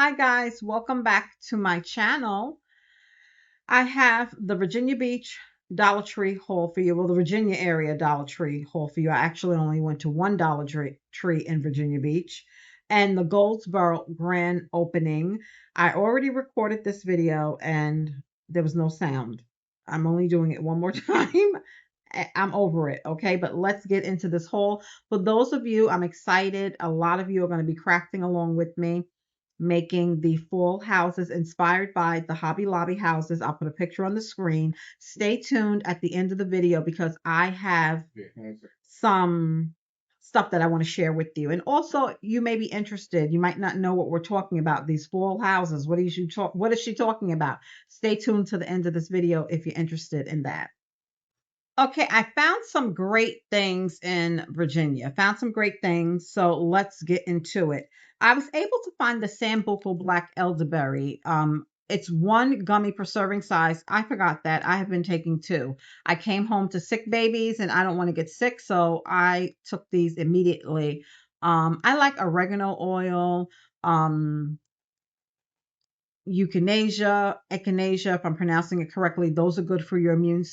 Hi guys, welcome back to my channel. I have the Virginia Beach Dollar Tree haul for you. Well, the Virginia area Dollar Tree haul for you. I actually only went to one Tree in Virginia Beach and the Goldsboro grand opening. I already recorded this video and there was no sound. I'm only doing it one more time. I'm over it, okay? But let's get into this haul. For those of you, I'm excited. A lot of you are going to be crafting along with me, making the full houses inspired by the Hobby Lobby houses. I'll put a picture on the screen. Stay tuned at the end of the video because I have some stuff that I want to share with you. And also, you may be interested. You might not know what we're talking about. These full houses. What is she talking about? Stay tuned to the end of this video if you're interested in that. Okay, I found some great things in Virginia. Found some great things, so let's get into it. I was able to find the Sambuco Black Elderberry. It's one gummy per serving size. I forgot that. I have been taking two. I came home to sick babies and I don't want to get sick, so I took these immediately. I like oregano oil, echinacea, if I'm pronouncing it correctly. Those are good for your immune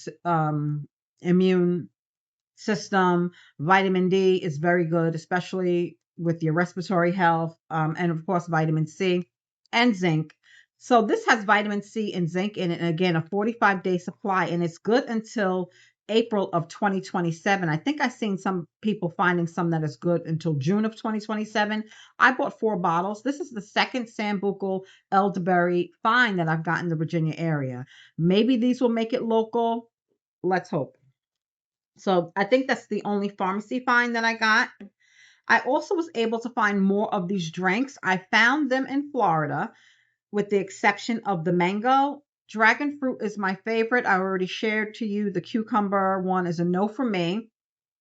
system. Vitamin D is very good, especially with your respiratory health, and of course, vitamin C and zinc. So this has vitamin C and zinc in it, and again, a 45-day supply, and it's good until April of 2027. I think I've seen some people finding some that is good until June of 2027. I bought 4 bottles. This is the second Sambuco elderberry find that I've got in the Virginia area. Maybe these will make it local. Let's hope. So I think that's the only pharmacy find that I got. I also was able to find more of these drinks. I found them in Florida, with the exception of the mango. Dragon fruit is my favorite. I already shared to you the cucumber one is a no for me.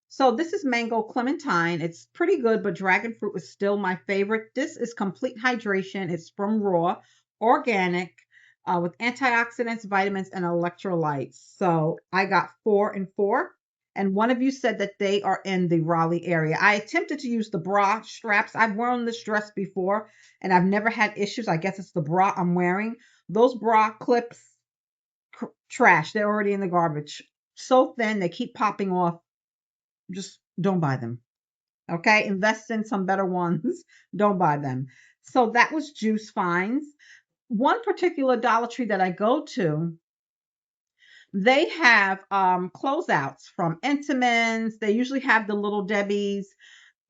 So this is mango clementine. It's pretty good, but dragon fruit is still my favorite. This is complete hydration. It's from Raw, organic, with antioxidants, vitamins, and electrolytes. So I got 4 and 4. And one of you said that they are in the Raleigh area. I attempted to use the bra straps. I've worn this dress before and I've never had issues. I guess it's the bra I'm wearing. Those bra clips, trash. They're already in the garbage. So thin, they keep popping off. Just don't buy them. Okay, invest in some better ones. Don't buy them. So that was juice finds. One particular Dollar Tree that I go to, they have closeouts from Entenmann's. They usually have the Little Debbie's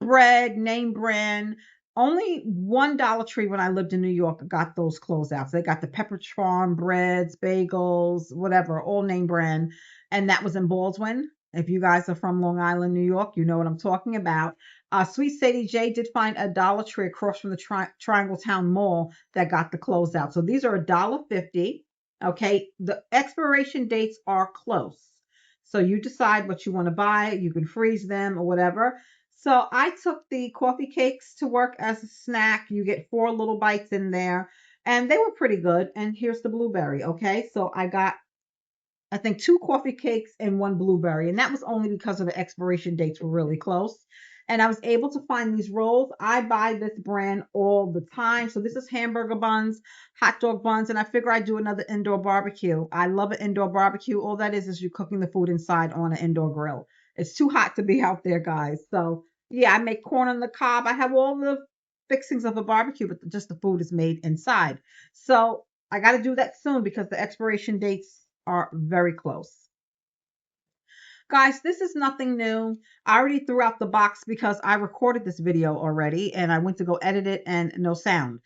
bread, name brand. Only one Dollar Tree when I lived in New York got those closeouts. They got the Pepper Farm breads, bagels, whatever, all name brand. And that was in Baldwin. If you guys are from Long Island, New York, you know what I'm talking about. Sweet Sadie J did find a Dollar Tree across from the Triangle Town Mall that got the closeout. So these are $1.50. Okay, the expiration dates are close. So you decide what you want to buy. You can freeze them or whatever. So I took the coffee cakes to work as a snack. You get 4 little bites in there, and they were pretty good. And here's the blueberry. Okay, so I got, I think, 2 coffee cakes and 1 blueberry, and that was only because of the expiration dates were really close. And I was able to find these rolls. I buy this brand all the time. So this is hamburger buns, hot dog buns, and I figure I'd do another indoor barbecue. I love an indoor barbecue. All that is you're cooking the food inside on an indoor grill. It's too hot to be out there, guys. So yeah, I make corn on the cob. I have all the fixings of a barbecue, but just the food is made inside. So I got to do that soon because the expiration dates are very close. Guys, this is nothing new. I already threw out the box because I recorded this video already and I went to go edit it and no sound.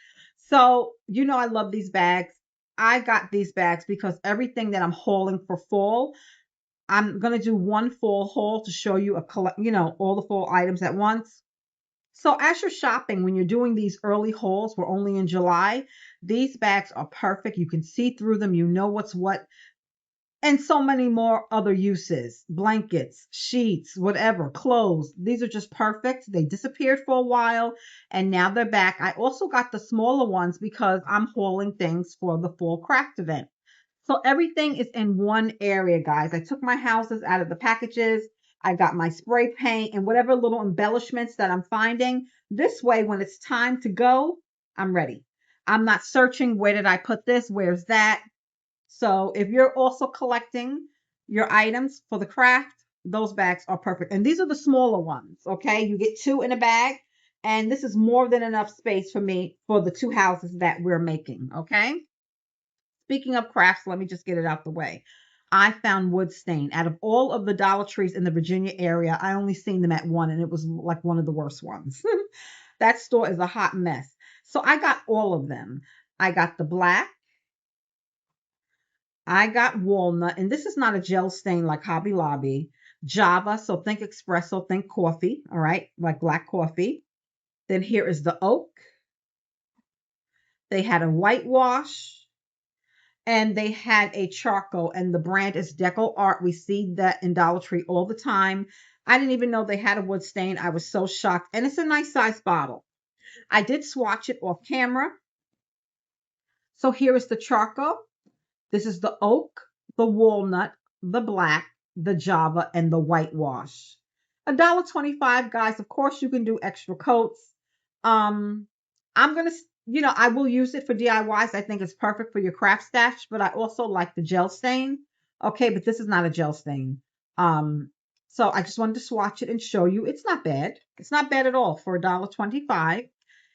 So, you know, I love these bags. I got these bags because everything that I'm hauling for fall, I'm going to do one fall haul to show you all the fall items at once. So as you're shopping, when you're doing these early hauls, we're only in July, these bags are perfect. You can see through them. You know what's what, and so many more other uses: blankets, sheets, whatever, clothes. These are just perfect. They disappeared for a while and now they're back. I also got the smaller ones because I'm hauling things for the fall craft event. So everything is in one area, guys. I took my houses out of the packages. I got my spray paint and whatever little embellishments that I'm finding. This way, when it's time to go, I'm ready. I'm not searching, where did I put this? Where's that? So if you're also collecting your items for the craft, those bags are perfect. And these are the smaller ones, okay? You get 2 in a bag, and this is more than enough space for me for the 2 houses that we're making, okay? Speaking of crafts, let me just get it out the way. I found wood stain. Out of all of the Dollar Trees in the Virginia area, I only seen them at one, and it was like one of the worst ones. That store is a hot mess. So I got all of them. I got the black, I got walnut, and this is not a gel stain like Hobby Lobby. Java, so think espresso, think coffee, all right, like black coffee. Then here is the oak. They had a whitewash, and they had a charcoal, and the brand is Decor Art. We see that in Dollar Tree all the time. I didn't even know they had a wood stain. I was so shocked, and it's a nice size bottle. I did swatch it off camera. So here is the charcoal. This is the oak, the walnut, the black, the Java, and the whitewash. $1.25, guys. Of course, you can do extra coats. Um, I'm gonna, I will use it for DIYs. I think it's perfect for your craft stash, but I also like the gel stain. Okay, but this is not a gel stain. So I just wanted to swatch it and show you it's not bad. It's not bad at all for $1.25.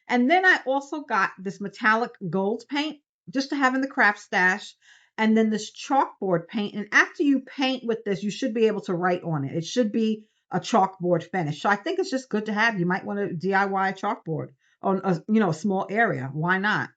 And then I also got this metallic gold paint just to have in the craft stash. And then this chalkboard paint. And after you paint with this, you should be able to write on it. It should be a chalkboard finish. So I think it's just good to have. You might want to DIY a chalkboard on a small area. Why not?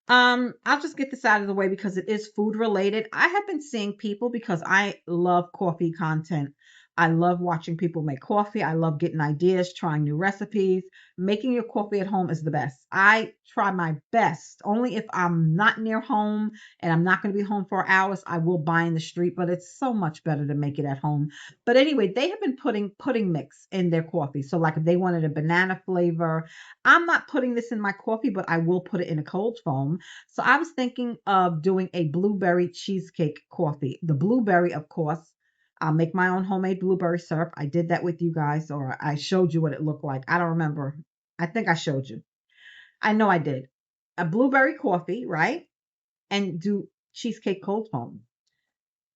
I'll just get this out of the way because it is food related. I have been seeing people, because I love coffee content. I love watching people make coffee. I love getting ideas, trying new recipes. Making your coffee at home is the best. I try my best. Only if I'm not near home and I'm not going to be home for hours, I will buy in the street, but it's so much better to make it at home. But anyway, they have been putting pudding mix in their coffee. So like if they wanted a banana flavor, I'm not putting this in my coffee, but I will put it in a cold foam. So I was thinking of doing a blueberry cheesecake coffee. The blueberry, of course, I'll make my own homemade blueberry syrup. I did that with you guys, or I showed you what it looked like. I don't remember. I think I showed you. I know I did. A blueberry coffee, right? And do cheesecake cold foam.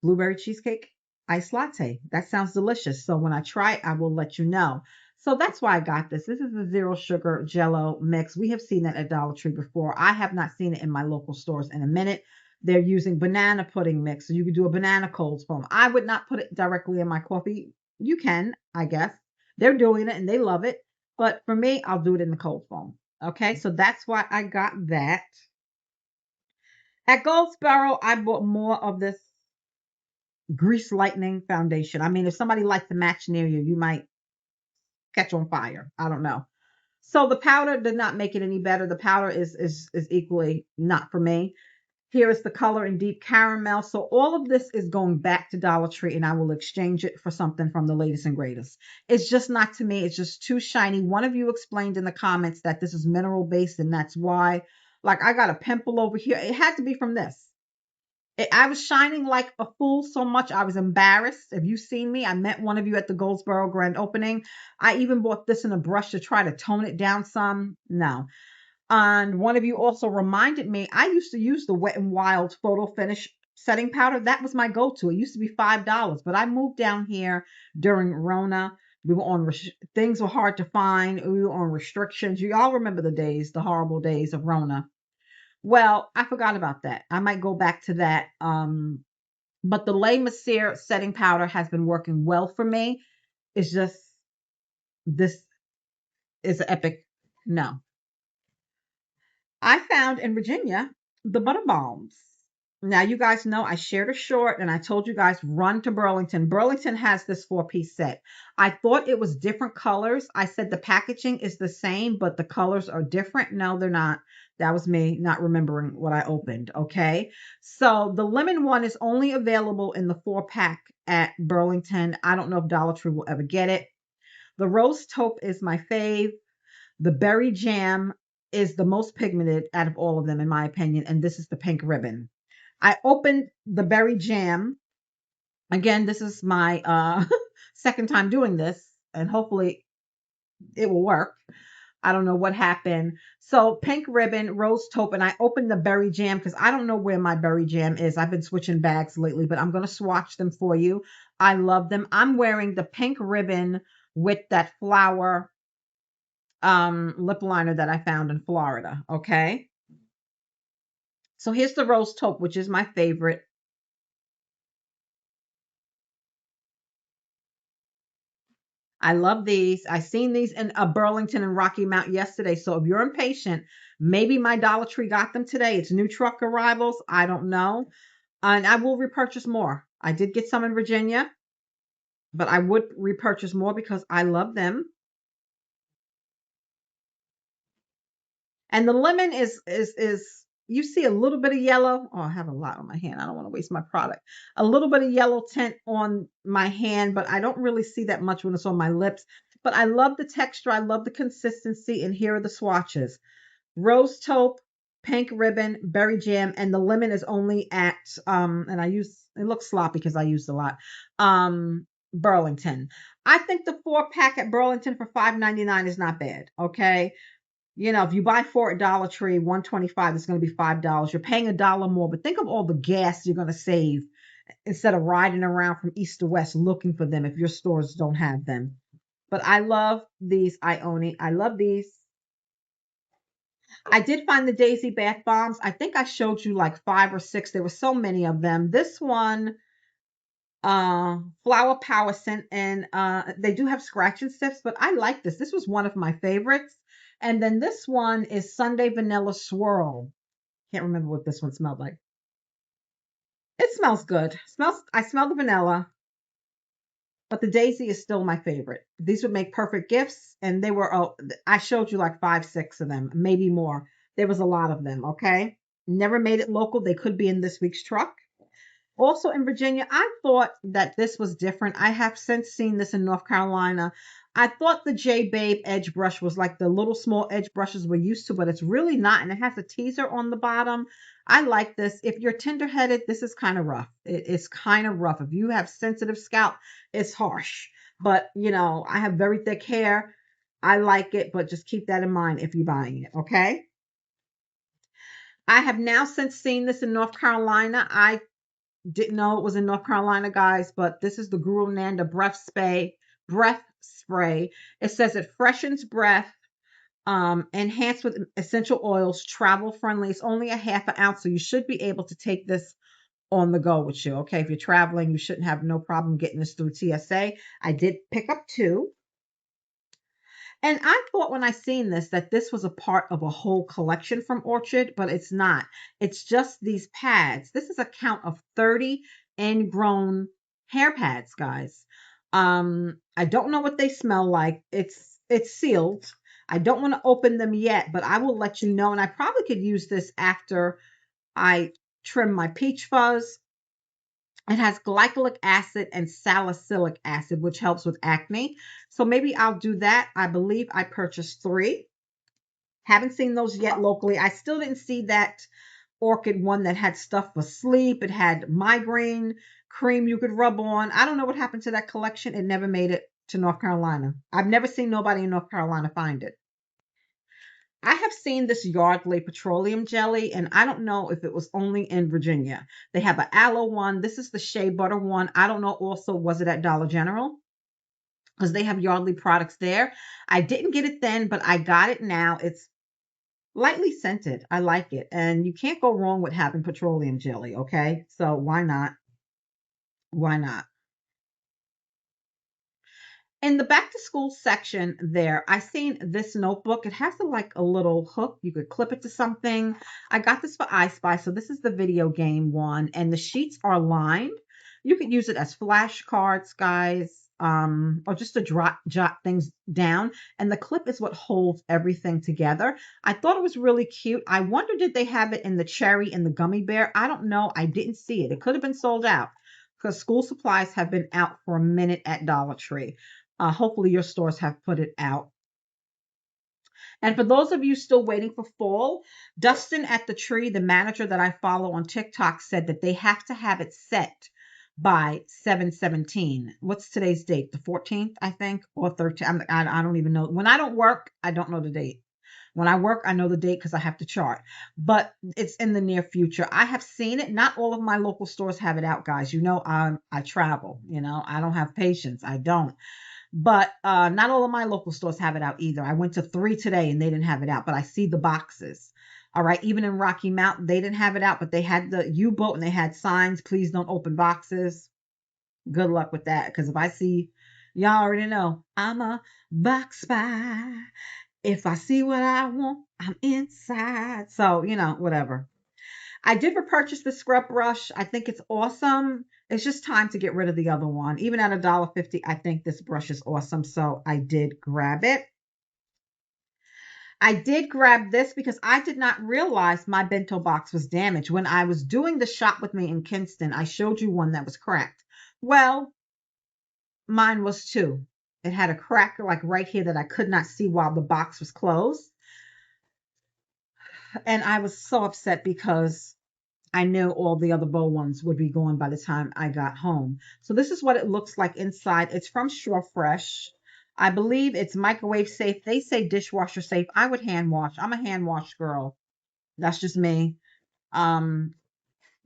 Blueberry cheesecake iced latte. That sounds delicious. So when I try it, I will let you know. So that's why I got this. This is the zero sugar jello mix. We have seen that at Dollar Tree before. I have not seen it in my local stores in a minute. They're using banana pudding mix. So you could do a banana cold foam. I would not put it directly in my coffee. You can, I guess. They're doing it and they love it. But for me, I'll do it in the cold foam. Okay, so that's why I got that. At Goldsboro, I bought more of this grease lightning foundation. I mean, if somebody lights a match near you, you might catch on fire. I don't know. So the powder did not make it any better. The powder is equally not for me. Here is the color in deep caramel. So all of this is going back to Dollar Tree, and I will exchange it for something from the latest and greatest. It's just not to me. It's just too shiny. One of you explained in the comments that this is mineral based, and that's why. Like I got a pimple over here. It had to be from this. I was shining like a fool so much I was embarrassed. If you seen me, I met one of you at the Goldsboro grand opening. I even bought this in a brush to try to tone it down some. No. And one of you also reminded me, I used to use the Wet n Wild photo finish setting powder. That was my go-to. It used to be $5, but I moved down here during Rona. We were on things were hard to find. We were on restrictions. You all remember the days, the horrible days of Rona. Well, I forgot about that. I might go back to that. But the Le Mercier setting powder has been working well for me. It's just this is epic. No. I found in Virginia the butter balms. Now, you guys know I shared a short and I told you guys run to Burlington. Burlington has this 4-piece set. I thought it was different colors. I said the packaging is the same, but the colors are different. No, they're not. That was me not remembering what I opened. Okay. So the lemon one is only available in the 4-pack at Burlington. I don't know if Dollar Tree will ever get it. The rose taupe is my fave. The berry jam is the most pigmented out of all of them, in my opinion. And this is the pink ribbon. I opened the berry jam. Again, this is my second time doing this, and hopefully it will work. I don't know what happened. So pink ribbon, rose taupe, and I opened the berry jam because I don't know where my berry jam is. I've been switching bags lately, but I'm going to swatch them for you. I love them. I'm wearing the pink ribbon with that flower lip liner that I found in Florida. Okay. So here's the rose taupe, which is my favorite. I love these. I seen these in Burlington and Rocky Mount yesterday. So if you're impatient, maybe my Dollar Tree got them today. It's new truck arrivals. I don't know. And I will repurchase more. I did get some in Virginia, but I would repurchase more because I love them. And the lemon is you see a little bit of yellow. Oh, I have a lot on my hand. I don't want to waste my product. A little bit of yellow tint on my hand, but I don't really see that much when it's on my lips. But I love the texture. I love the consistency. And here are the swatches. Rose taupe, pink ribbon, berry jam, and the lemon is only at and I use it looks sloppy because I used a lot. Burlington. I think the 4-pack at Burlington for $5.99 is not bad. Okay. You know, if you buy 4 at Dollar Tree, 125, it's going to be $5. You're paying $1 more, but think of all the gas you're going to save instead of riding around from east to west looking for them if your stores don't have them. But I love these Ioni. I love these. I did find the Daisy bath bombs. I think I showed you like 5 or 6. There were so many of them. This one, flower power scent, and they do have scratch and sniffs, but I like this. This was one of my favorites. And then this one is Sunday Vanilla Swirl. Can't remember what this one smelled like. It smells good. Smells. I smell the vanilla, but the Daisy is still my favorite. These would make perfect gifts, and they were. Oh, I showed you like 5, 6 of them, maybe more. There was a lot of them. Okay, never made it local. They could be in this week's truck. Also in Virginia, I thought that this was different. I have since seen this in North Carolina. I thought the J Babe edge brush was like the little small edge brushes we're used to, but it's really not. And it has a teaser on the bottom. I like this. If you're tender-headed, this is kind of rough. It's kind of rough. If you have sensitive scalp, it's harsh. But, you know, I have very thick hair. I like it, but just keep that in mind if you're buying it, okay? I have now since seen this in North Carolina. I didn't know it was in North Carolina, guys, but this is the Guru Nanda breath spray. Breath spray. It says it freshens breath, enhanced with essential oils, travel friendly. It's only a half an ounce, so you should be able to take this on the go with you. Okay, if you're traveling, you shouldn't have no problem getting this through TSA. I did pick up 2. And I thought when I seen this that this was a part of a whole collection from Orchard, but it's not. It's just these pads. This is a count of 30 ingrown hair pads, guys. I don't know what they smell like. It's sealed. I don't want to open them yet, but I will let you know. And I probably could use this after I trim my peach fuzz. It has glycolic acid and salicylic acid, which helps with acne. So maybe I'll do that. I believe I purchased 3. Haven't seen those yet locally. I still didn't see that Orchid one that had stuff for sleep. It had migraine cream you could rub on. I don't know what happened to that collection. It never made it to North Carolina. I've never seen nobody in North Carolina find it. I have seen this Yardley petroleum jelly, and I don't know if it was only in Virginia. They have an aloe one. This is the shea butter one. I don't know. Also, was it at Dollar General? Because they have Yardley products there. I didn't get it then, but I got it now. It's lightly scented. I like it. And you can't go wrong with having petroleum jelly, okay? So why not? Why not? In the back to school section there, I seen this notebook. It has like a little hook. You could clip it to something. I got this for I Spy. So this is the video game one, and the sheets are lined. You could use it as flashcards, guys, or just to jot things down. And the clip is what holds everything together. I thought it was really cute. I wonder, did they have it in the cherry and the gummy bear? I don't know. I didn't see it. It could have been sold out because school supplies have been out for a minute at Dollar Tree. Hopefully your stores have put it out. And for those of you still waiting for fall, Dustin at the Tree, the manager that I follow on TikTok, said that they have to have it set by 7/17. What's today's date? The 14th, I think, or 13th. I don't even know. When I don't work, I don't know the date. When I work, I know the date because I have to chart, but it's in the near future. I have seen it. Not all of my local stores have it out, guys. You know, I travel. You know, I don't have patience. I don't. But not all of my local stores have it out either. I went to three today and they didn't have it out, but I see the boxes. All right. Even in Rocky Mountain, they didn't have it out, but they had the U-boat and they had signs, please don't open boxes. Good luck with that. Because if I see, y'all already know, I'm a box spy. If I see what I want, I'm inside. So, whatever. I did repurchase the scrub brush. I think it's awesome. It's just time to get rid of the other one. Even at $1.50, I think this brush is awesome. So I did grab it. I did grab this because I did not realize my bento box was damaged. When I was doing the shop with me in Kinston, I showed you one that was cracked. Well, mine was too. It had a crack like right here that I could not see while the box was closed. And I was so upset because I knew all the other bow ones would be gone by the time I got home. So this is what it looks like inside. It's from Straw Fresh. I believe it's microwave safe. They say dishwasher safe. I would hand wash. I'm a hand wash girl. That's just me. Um,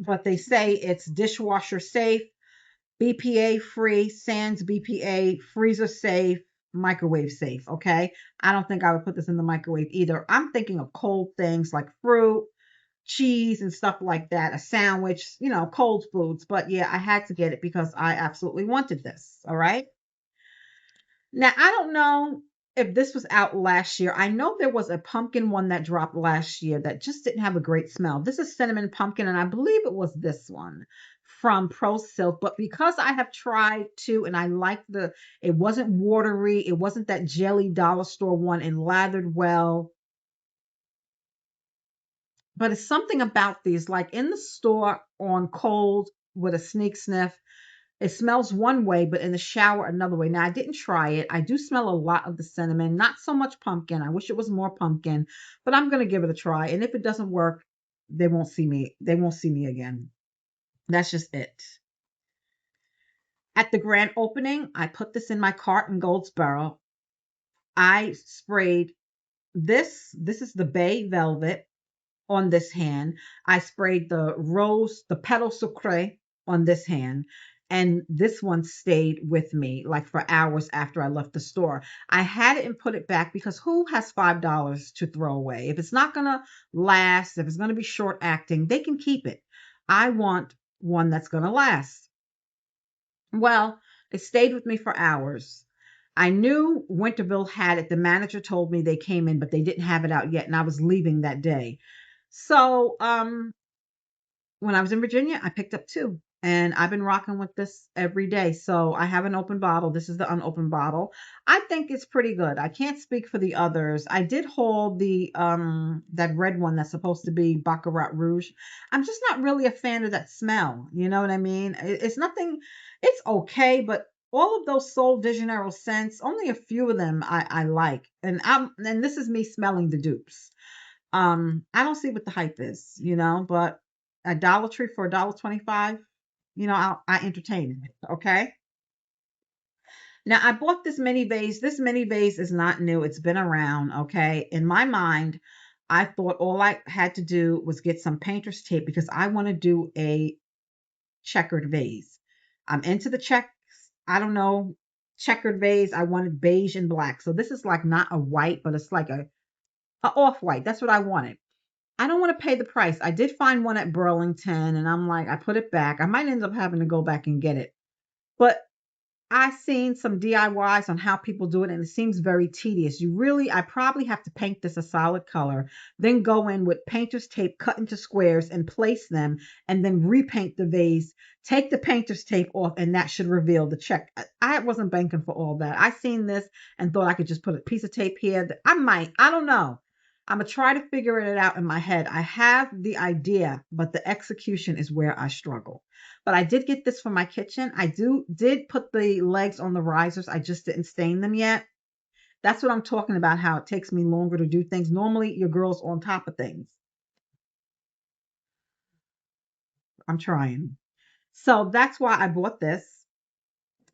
but they say it's dishwasher safe, BPA free, sans BPA, freezer safe, microwave safe. Okay. I don't think I would put this in the microwave either. I'm thinking of cold things like fruit, cheese, and stuff like that, a sandwich, cold foods. But yeah, I had to get it because I absolutely wanted this. All right. Now, I don't know if this was out last year. I know there was a pumpkin one that dropped last year that just didn't have a great smell. This is cinnamon pumpkin, and I believe it was this one from Pro Silk. But because I have tried to, and I like it wasn't watery, it wasn't that jelly dollar store one and lathered well. But it's something about these, like in the store on cold with a sneak sniff, it smells one way, but in the shower another way. Now I didn't try it. I do smell a lot of the cinnamon, not so much pumpkin. I wish it was more pumpkin, but I'm gonna give it a try. And if it doesn't work, they won't see me. They won't see me again. That's just it. At the grand opening, I put this in my cart in Goldsboro. I sprayed this. This is the Bay Velvet on this hand. I sprayed the rose, the petal sucre on this hand. And this one stayed with me like for hours after I left the store. I had it and put it back because who has $5 to throw away? If it's not going to last, if it's going to be short acting, they can keep it. I want one that's going to last. Well, it stayed with me for hours. I knew Winterville had it. The manager told me they came in, but they didn't have it out yet, and I was leaving that day. So, when I was in Virginia, I picked up two. And I've been rocking with this every day. So I have an open bottle. This is the unopened bottle. I think it's pretty good. I can't speak for the others. I did hold the that red one that's supposed to be Baccarat Rouge. I'm just not really a fan of that smell. You know what I mean? It's nothing, it's okay, but all of those Sol de Janeiro scents, only a few of them I like. And this is me smelling the dupes. I don't see what the hype is, but a Dollar Tree for $1.25, I entertain it. Okay. Now I bought this mini vase. This mini vase is not new. It's been around. Okay. In my mind, I thought all I had to do was get some painter's tape because I want to do a checkered vase. I'm into the checks. I don't know. Checkered vase. I wanted beige and black. So this is like not a white, but it's like a off white. That's what I wanted. I don't want to pay the price. I did find one at Burlington and I'm like, I put it back. I might end up having to go back and get it. But I've seen some DIYs on how people do it and it seems very tedious. I probably have to paint this a solid color, then go in with painter's tape, cut into squares and place them, and then repaint the vase, take the painter's tape off, and that should reveal the check. I wasn't banking for all that. I seen this and thought I could just put a piece of tape here. I don't know. I'm gonna try to figure it out in my head. I have the idea, but the execution is where I struggle. But I did get this for my kitchen. I did put the legs on the risers. I just didn't stain them yet. That's what I'm talking about, how it takes me longer to do things. Normally, your girl's on top of things. I'm trying. So that's why I bought this.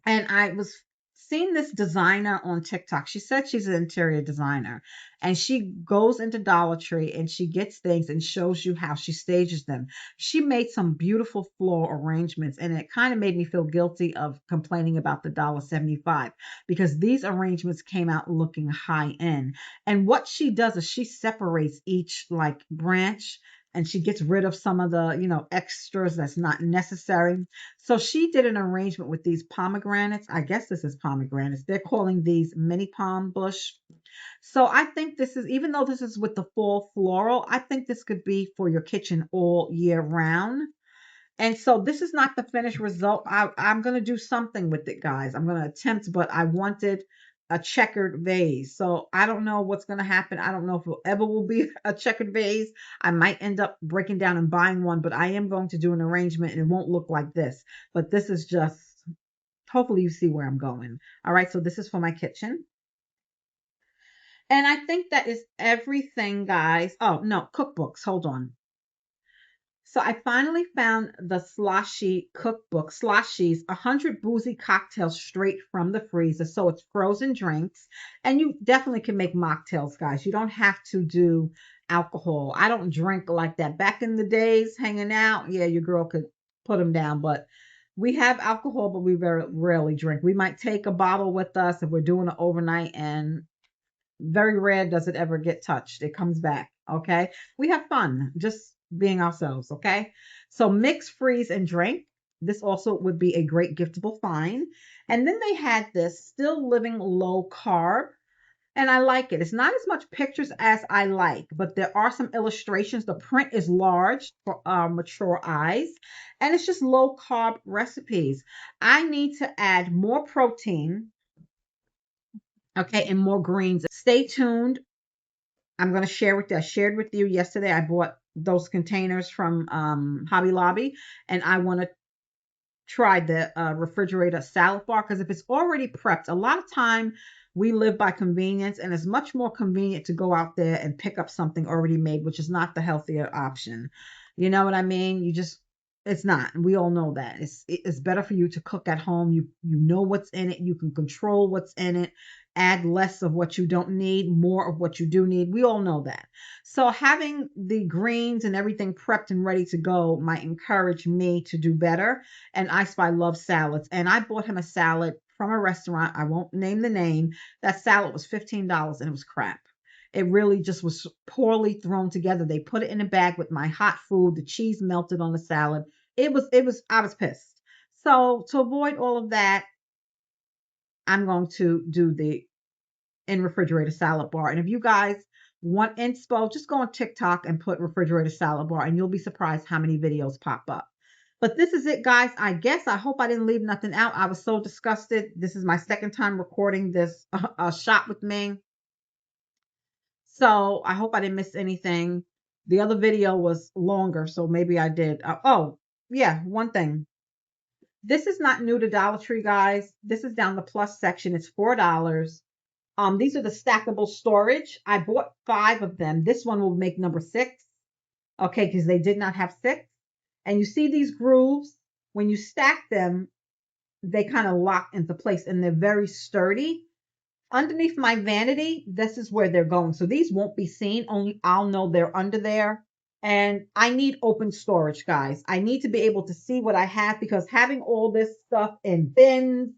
And I was seeing this designer on TikTok. She said she's an interior designer and she goes into Dollar Tree and she gets things and shows you how she stages them. She made some beautiful floral arrangements and it kind of made me feel guilty of complaining about the $1.75 because these arrangements came out looking high end. And what she does is she separates each like branch and she gets rid of some of the, extras that's not necessary. So she did an arrangement with these pomegranates. I guess this is pomegranates. They're calling these mini palm bush. So I think this is, even though this is with the fall floral, I think this could be for your kitchen all year round. And so this is not the finished result. I'm going to do something with it, guys. I'm going to attempt, but I wanted a checkered vase. So I don't know what's going to happen. I don't know if it ever will be a checkered vase. I might end up breaking down and buying one, but I am going to do an arrangement and it won't look like this. But this is just, hopefully you see where I'm going. All right, so this is for my kitchen. And I think that is everything, guys. Oh, no, cookbooks. Hold on. So I finally found the Sloshy cookbook. Sloshies, 100 boozy cocktails straight from the freezer. So it's frozen drinks. And you definitely can make mocktails, guys. You don't have to do alcohol. I don't drink like that. Back in the days, hanging out, yeah, your girl could put them down. But we have alcohol, but we very rarely drink. We might take a bottle with us if we're doing it overnight, and very rare does it ever get touched. It comes back. Okay. We have fun just being ourselves. Okay. So mix, freeze, and drink. This also would be a great giftable find. And then they had this still living low carb. And I like it. It's not as much pictures as I like, but there are some illustrations. The print is large for mature eyes, and it's just low carb recipes. I need to add more protein, okay, and more greens. Stay tuned. I'm going to share with you. I shared with you yesterday. I bought those containers from Hobby Lobby, and I want to try the refrigerator salad bar because if it's already prepped, a lot of time we live by convenience, and it's much more convenient to go out there and pick up something already made, which is not the healthier option. You know what I mean? It's not. We all know that. It's better for you to cook at home. You know what's in it. You can control what's in it. Add less of what you don't need, more of what you do need. We all know that. So having the greens and everything prepped and ready to go might encourage me to do better. And I Spy loves salads. And I bought him a salad from a restaurant. I won't name the name. That salad was $15 and it was crap. It really just was poorly thrown together. They put it in a bag with my hot food. The cheese melted on the salad. I was pissed. So to avoid all of that, I'm going to do the in refrigerator salad bar. And if you guys want inspo, just go on TikTok and put refrigerator salad bar, and you'll be surprised how many videos pop up. But this is it, guys. I guess I hope I didn't leave nothing out. I was so disgusted. This is my second time recording this shot with me. So I hope I didn't miss anything. The other video was longer, so maybe I did. Oh, yeah, one thing. This is not new to Dollar Tree, guys. This is down the plus section. It's $4. These are the stackable storage. I bought 5 of them. This one will make number 6. Okay, because they did not have 6. And you see these grooves? When you stack them, they kind of lock into place and they're very sturdy. Underneath my vanity, this is where they're going. So these won't be seen, only I'll know they're under there. And I need open storage, guys. I need to be able to see what I have because having all this stuff in bins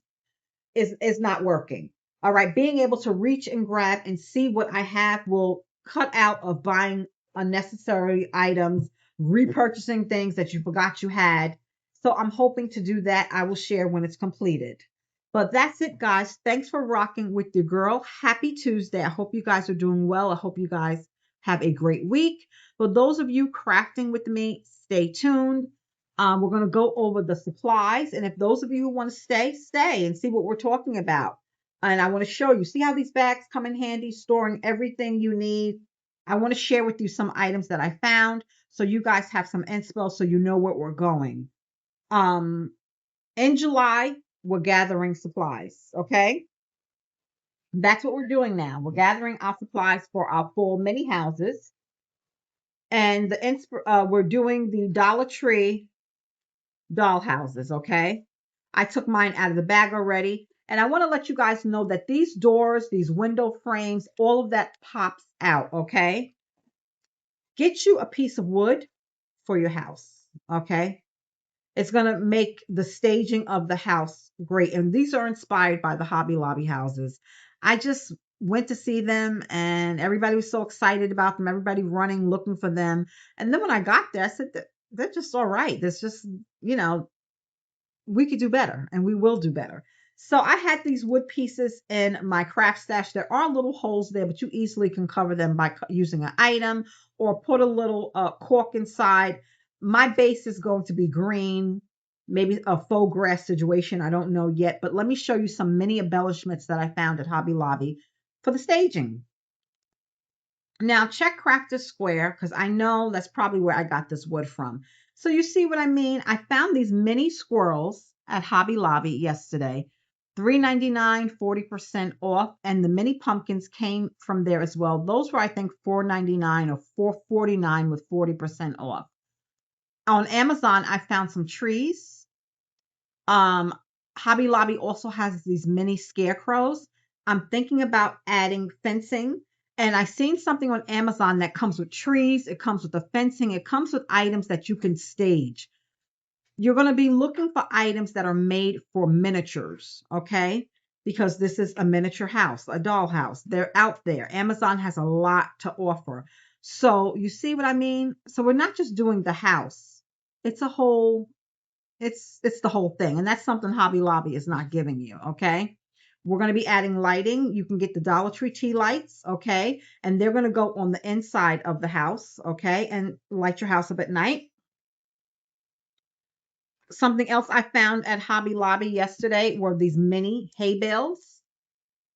is not working. All right, being able to reach and grab and see what I have will cut out of buying unnecessary items, repurchasing things that you forgot you had. So I'm hoping to do that. I will share when it's completed. But that's it, guys. Thanks for rocking with your girl. Happy Tuesday. I hope you guys are doing well. I hope you guys have a great week. For those of you crafting with me, stay tuned. We're going to go over the supplies. And if those of you who want to stay, stay and see what we're talking about. And I want to show you, see how these bags come in handy, storing everything you need. I want to share with you some items that I found so you guys have some inspo so you know where we're going. In July, we're gathering supplies, okay? That's what we're doing now. We're gathering our supplies for our full mini houses. And we're doing the Dollar Tree doll houses, okay? I took mine out of the bag already. And I want to let you guys know that these doors, these window frames, all of that pops out, okay? Get you a piece of wood for your house, okay? It's going to make the staging of the house great. And these are inspired by the Hobby Lobby houses. I just went to see them and everybody was so excited about them. Everybody running, looking for them. And then when I got there, I said, they're just all right. There's just, you know, we could do better and we will do better. So I had these wood pieces in my craft stash. There are little holes there, but you easily can cover them by using an item or put a little cork inside. My base is going to be green, maybe a faux grass situation. I don't know yet, but let me show you some mini embellishments that I found at Hobby Lobby for the staging. Now check Crafter Square because I know that's probably where I got this wood from. So you see what I mean? I found these mini squirrels at Hobby Lobby yesterday. $3.99, 40% off, and the mini pumpkins came from there as well. Those were, I think, $4.99 or $4.49 with 40% off. On Amazon, I found some trees. Um, Hobby Lobby also has these mini scarecrows. I'm thinking about adding fencing. And I seen something on Amazon that comes with trees, it comes with the fencing, it comes with items that you can stage. You're going to be looking for items that are made for miniatures, okay? Because this is a miniature house, a doll house. They're out there. Amazon has a lot to offer. So you see what I mean? So we're not just doing the house. It's a whole it's the whole thing. And that's something Hobby Lobby is not giving you, okay? We're going to be adding lighting. You can get the Dollar Tree tea lights, okay? And they're going to go on the inside of the house, okay? And light your house up at night. Something else I found at Hobby Lobby yesterday were these mini hay bales.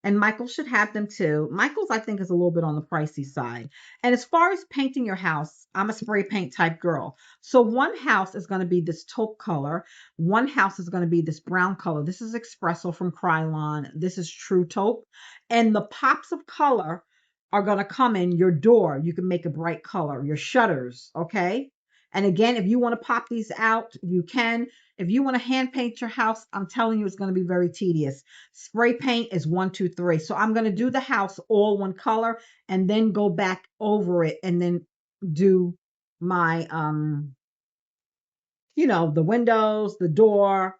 And Michael should have them too. Michael's, I think, is a little bit on the pricey side. And as far as painting your house, I'm a spray paint type girl. So one house is going to be this taupe color. One house is going to be this brown color. This is Espresso from Krylon. This is True Taupe. And the pops of color are going to come in your door. You can make a bright color, your shutters, okay? And again, if you want to pop these out, you can. If you want to hand paint your house, I'm telling you, it's going to be very tedious. Spray paint is 1, 2, 3. So I'm going to do the house all one color and then go back over it and then do my, the windows, the door.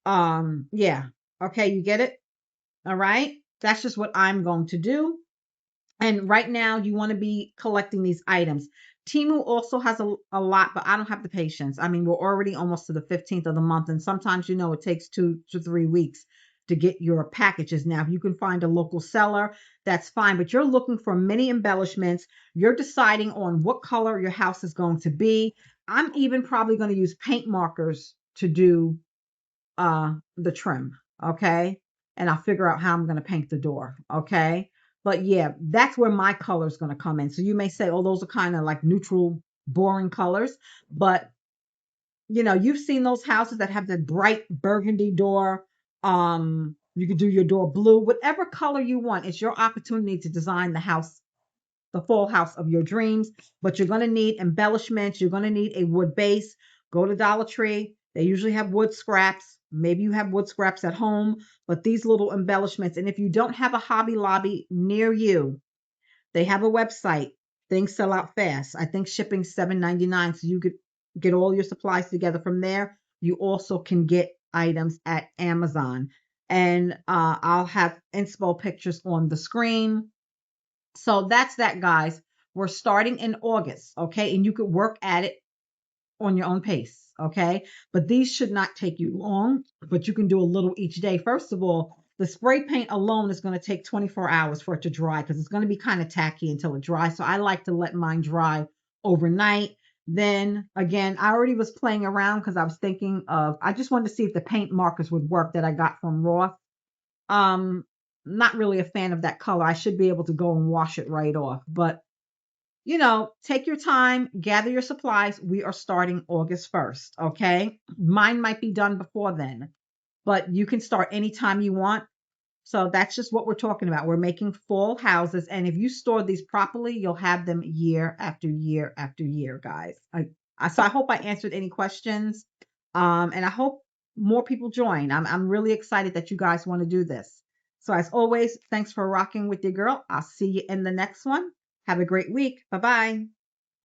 Yeah. Okay. You get it? All right. That's just what I'm going to do. And right now, you want to be collecting these items. Temu also has a lot, but I don't have the patience. I mean, we're already almost to the 15th of the month, and sometimes, it takes 2 to 3 weeks to get your packages. Now, if you can find a local seller, that's fine, but you're looking for mini embellishments. You're deciding on what color your house is going to be. I'm even probably going to use paint markers to do the trim, okay? And I'll figure out how I'm going to paint the door, okay? But yeah, that's where my color is going to come in. So you may say, oh, those are kind of like neutral, boring colors. But, you've seen those houses that have the bright burgundy door. You could do your door blue, whatever color you want. It's your opportunity to design the full house of your dreams, but you're going to need embellishments. You're going to need a wood base. Go to Dollar Tree. They usually have wood scraps. Maybe you have wood scraps at home, but these little embellishments. And if you don't have a Hobby Lobby near you, they have a website. Things sell out fast. I think shipping's $7.99, so you could get all your supplies together from there. You also can get items at Amazon. And I'll have inspo pictures on the screen. So that's that, guys. We're starting in August, okay? And you could work at it on your own pace, okay? But these should not take you long, but you can do a little each day. First of all, the spray paint alone is going to take 24 hours for it to dry because it's going to be kind of tacky until it dries. So I like to let mine dry overnight. Then again, I already was playing around because I was thinking I just wanted to see if the paint markers would work that I got from Roth. Um, Not really a fan of that color. I should be able to go and wash it right off. But, take your time, gather your supplies. We are starting August 1st, okay? Mine might be done before then, but you can start anytime you want. So that's just what we're talking about. We're making full houses. And if you store these properly, you'll have them year after year after year, guys. So I hope I answered any questions. And I hope more people join. I'm really excited that you guys want to do this. So as always, thanks for rocking with your girl. I'll see you in the next one. Have a great week. Bye bye.